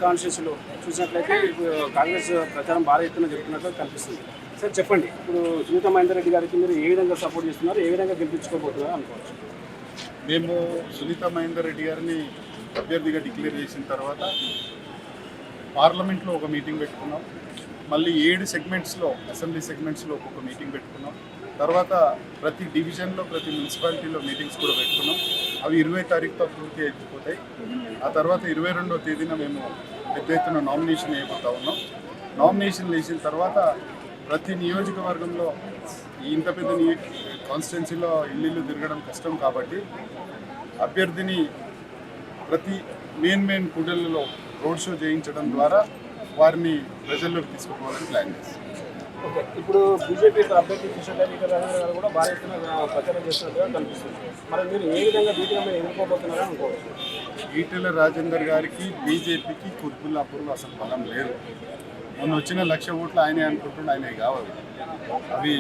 కాన్స్టిట్యూన్సీలో చూసినట్లయితే ఇప్పుడు కాంగ్రెస్ ప్రచారం భారీ ఎత్తున జరుగుతున్నట్లు కనిపిస్తుంది. సార్ చెప్పండి, ఇప్పుడు సునీత మహేందర్ రెడ్డి గారికి మీరు ఏ విధంగా సపోర్ట్ చేస్తున్నారు, ఏ విధంగా గెలిపించుకోబోతున్నారు అనుకోవచ్చు? మేము సునీత మహేందర్ రెడ్డి గారిని అభ్యర్థిగా డిక్లేర్ చేసిన తర్వాత పార్లమెంట్లో ఒక మీటింగ్ పెట్టుకున్నాం. మళ్ళీ 7 సెగ్మెంట్స్లో అసెంబ్లీ సెగ్మెంట్స్లో ఒక్కొక్క మీటింగ్ పెట్టుకున్నాం. తర్వాత ప్రతి డివిజన్లో ప్రతి మున్సిపాలిటీలో మీటింగ్స్ కూడా పెట్టుకున్నాం. అవి 20 తారీఖుతో పూర్తి అయిపోతాయి. ఆ తర్వాత 22వ తేదీన మేము పెద్ద ఎత్తున నామినేషన్ వేయబోతా ఉన్నాం. నామినేషన్ వేసిన తర్వాత ప్రతి నియోజకవర్గంలో ఇంత పెద్ద కాన్స్టిట్యున్సీలో ఇల్లు తిరగడం కష్టం కాబట్టి అభ్యర్థిని ప్రతి మెయిన్ కూడళ్లలో రోడ్ షో చేయించడం ద్వారా వారిని ప్రజల్లోకి తీసుకుపోవాలని ప్లాన్ చేస్తాం. ఓకే, ఇప్పుడు బీజేపీ అభ్యర్థి కిషన్ రెడ్డి గారు కూడా భారీ ఎత్తున ప్రచారం చేస్తున్నట్టుగా కనిపిస్తుంది. మరి మీరు ఏ విధంగా బీజేపీ మీద ఎదుర్కోబోతున్నారని అనుకోవచ్చు? ఈటెల రాజేందర్ గారికి బీజేపీకి కుత్బుల్లాపూర్లో అసలు బలం లేదు. మొన్న వచ్చిన 1,00,000 ఓట్లు ఆయనే అనుకుంటుండే, ఆయనే కావాలి. అవి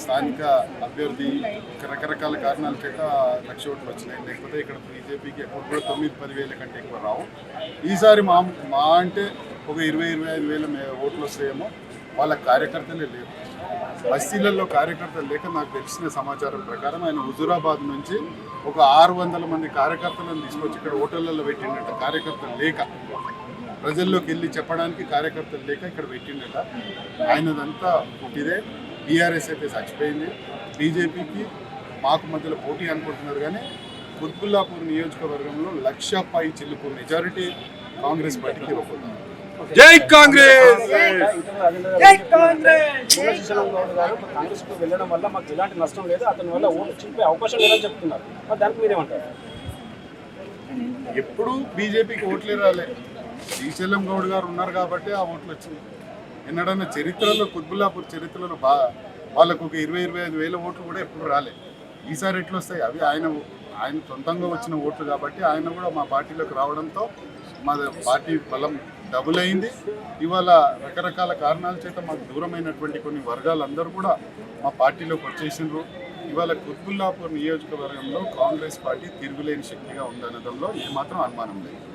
స్థానిక అభ్యర్థి రకరకాల కారణాల చేత 1,00,000 ఓట్లు వచ్చినాయి. లేకపోతే ఇక్కడ బీజేపీకి ఎప్పుడు కూడా 9-10 వేల కంటే ఎక్కువ రావు. ఈసారి మా అంటే ఒక 20-25 వేల ఓట్లు వస్తాయేమో. వాళ్ళ కార్యకర్తలే లేరు. బస్తీలలో కార్యకర్తలు లేక నాకు తెలిసిన సమాచారం ప్రకారం ఆయన హుజూరాబాద్ నుంచి ఒక 600 మంది కార్యకర్తలను తీసుకొచ్చి ఇక్కడ హోటళ్లలో పెట్టిండట. కార్యకర్తలు లేక, ప్రజల్లోకి వెళ్ళి చెప్పడానికి కార్యకర్తలు లేక ఇక్కడ పెట్టిండట. ఆయనదంతా పుట్టిదే. బీఆర్ఎస్ అయితే చచ్చిపోయింది. బీజేపీకి మాకు మధ్యలో పోటీ అనుకుంటున్నారు. కానీ కుత్బుల్లాపూర్ నియోజకవర్గంలో 1,00,000 పై చిల్లుకు మెజారిటీ కాంగ్రెస్ పార్టీకి ఇవ్వబోతున్నారు. జై కాంగ్రెస్! కాంగ్రెస్ వెళ్ళడం వల్ల మాకు ఎలాంటి నష్టం లేదు, అతని వల్ల ఓట్లు చింపే అవకాశం లేదని చెప్తున్నారు. దానికి మీరేమంటారు? ఎప్పుడు బీజేపీకి ఓట్లే రాలే. శ్రీశైలం గౌడ్ గారు ఉన్నారు కాబట్టి ఆ ఓట్లు వచ్చింది. ఎన్నడన్నా చరిత్రలో కుత్బుల్లాపూర్ చరిత్రలో వాళ్ళకు ఒక 20-25 వేల ఓట్లు కూడా ఎప్పుడు రాలే. ఈసారి ఎట్లు వస్తాయి? అవి ఆయన సొంతంగా వచ్చిన ఓట్లు కాబట్టి ఆయన కూడా మా పార్టీలోకి రావడంతో మా పార్టీ బలం డబుల్ అయింది. ఇవాళ రకరకాల కారణాల చేత మాకు దూరమైనటువంటి కొన్ని వర్గాలందరూ కూడా మా పార్టీలోకి వచ్చేసినారు. ఇవాళ కుత్బుల్లాపూర్ నియోజకవర్గంలో కాంగ్రెస్ పార్టీ తిరుగులేని శక్తిగా ఉందనడంలో ఏమాత్రం అనుమానం లేదు.